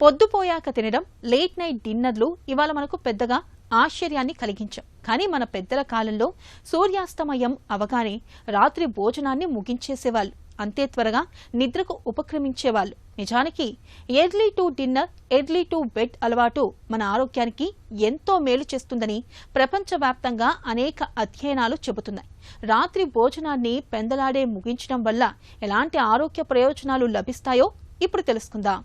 పొద్దుపోయాక తినడం, late night డిన్నర్లు ఇవాళ మనకు పెద్దగా ఆశ్చర్యాన్ని కలిగించాం. కానీ మన పెద్దల కాలంలో సూర్యాస్తమయం అవగానే రాత్రి భోజనాన్ని ముగించేసేవాళ్ళు. అంతే త్వరగా నిద్రకు ఉపక్రమించేవాళ్ళు. నిజానికి early to dinner, early to bed అలవాటు మన ఆరోగ్యానికి ఎంతో మేలు చేస్తుందని ప్రపంచవ్యాప్తంగా అనేక అధ్యయనాలు చెబుతున్నాయి. రాత్రి భోజనాన్ని పెందలాడే ముగించడం వల్ల ఎలాంటి ఆరోగ్య ప్రయోజనాలు లభిస్తాయో ఇప్పుడు తెలుసుకుందాం.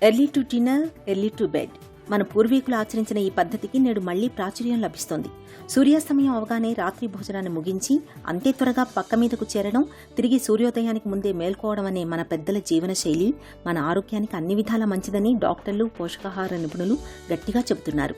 Early to dinner, early to bed. మన పూర్వీకులు ఆచరించిన ఈ పద్ధతికి నేడు మళ్లీ ప్రాచుర్యం లభిస్తోంది. సూర్యాస్తమయం అవగానే రాత్రి భోజనాన్ని ముగించి అంతే త్వరగా పక్క మీదకు చేరడం, తిరిగి సూర్యోదయానికి ముందే మేల్కోవడం అనే మన పెద్దల జీవన శైలి మన ఆరోగ్యానికి అన్ని విధాలా మంచిదని డాక్టర్లు, పోషకాహార నిపుణులు గట్టిగా చెబుతున్నారు.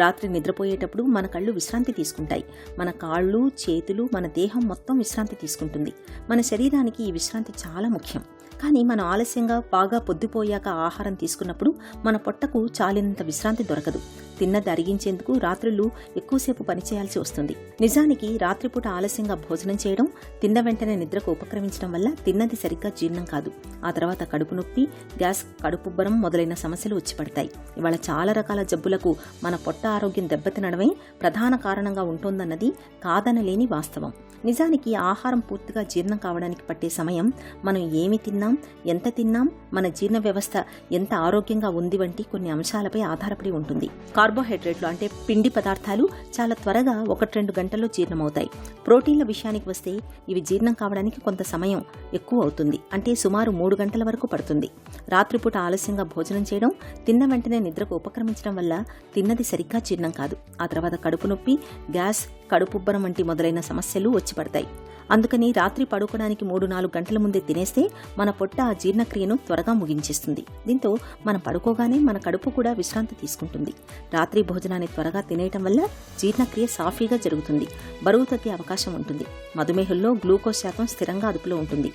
రాత్రి నిద్రపోయేటప్పుడు మన కళ్ళు విశ్రాంతి తీసుకుంటాయి. మన కాళ్ళు, చేతులు, మన దేహం మొత్తం విశ్రాంతి తీసుకుంటుంది. మన శరీరానికి ఈ విశ్రాంతి చాలా ముఖ్యం. కానీ మనం ఆలస్యంగా బాగా పొద్దుపోయాక ఆహారం తీసుకున్నప్పుడు మన పొట్టకు చాలినంత విశ్రాంతి దొరకదు. తిన్నది అరిగించేందుకు రాత్రులు ఎక్కువసేపు పనిచేయాల్సి వస్తుంది. నిజానికి రాత్రిపూట ఆలస్యంగా భోజనం చేయడం, తిన్న వెంటనే నిద్రకు ఉపక్రమించడం వల్ల తిన్నది సరిగ్గా జీర్ణం కాదు. ఆ తర్వాత కడుపు నొప్పి, గ్యాస్, కడుపుబ్బరం మొదలైన సమస్యలు వచ్చి పడతాయి. ఇవాళ చాలా రకాల జబ్బులకు మన పొట్ట ఆరోగ్యం దెబ్బతినడమే ప్రధాన కారణంగా ఉంటోందన్నది కాదనలేని వాస్తవం. నిజానికి ఆహారం పూర్తిగా జీర్ణం కావడానికి పట్టే సమయం, మనం ఏమి తిన్నాం, ఎంత తిన్నాం, మన జీర్ణ వ్యవస్థ ఎంత ఆరోగ్యంగా ఉంది వంటి కొన్ని అంశాలపై ఆధారపడి ఉంటుంది. కార్బోహైడ్రేట్లు అంటే పిండి పదార్థాలు చాలా త్వరగా 1-2 గంటల్లో జీర్ణమవుతాయి. ప్రోటీన్ల విషయానికి వస్తే ఇవి జీర్ణం కావడానికి కొంత సమయం ఎక్కువ అవుతుంది. అంటే సుమారు 3 గంటల వరకు పడుతుంది. రాత్రిపూట ఆలస్యంగా భోజనం చేయడం, తిన్న వెంటనే నిద్రకు ఉపక్రమించడం వల్ల తిన్నది సరిగ్గా జీర్ణం కాదు. ఆ తర్వాత కడుపు నొప్పి, గ్యాస్, కడుపుబ్బరం వంటి మొదలైన సమస్యలు వచ్చి పడతాయి. అందుకని రాత్రి పడుకోవడానికి 3-4 గంటల ముందే తినేస్తే మన పొట్ట ఆ జీర్ణక్రియను త్వరగా ముగించేస్తుంది. దీంతో మనం పడుకోగానే మన కడుపు కూడా విశ్రాంతి తీసుకుంటుంది. రాత్రి భోజనాన్ని త్వరగా తినేయటం వల్ల జీర్ణక్రియ సాఫీగా జరుగుతుంది. బరువు తగ్గే అవకాశం ఉంటుంది. మధుమేహుల్లో గ్లూకోజ్ శాతం స్థిరంగా అదుపులో ఉంటుంది.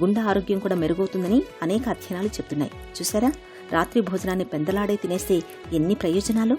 గుండె ఆరోగ్యం కూడా మెరుగవుతుందని అనేక అధ్యయనాలు చెబుతున్నాయి. చూసారా, రాత్రి భోజనాన్ని పెందలాడే తినేస్తే ఎన్ని ప్రయోజనాలు.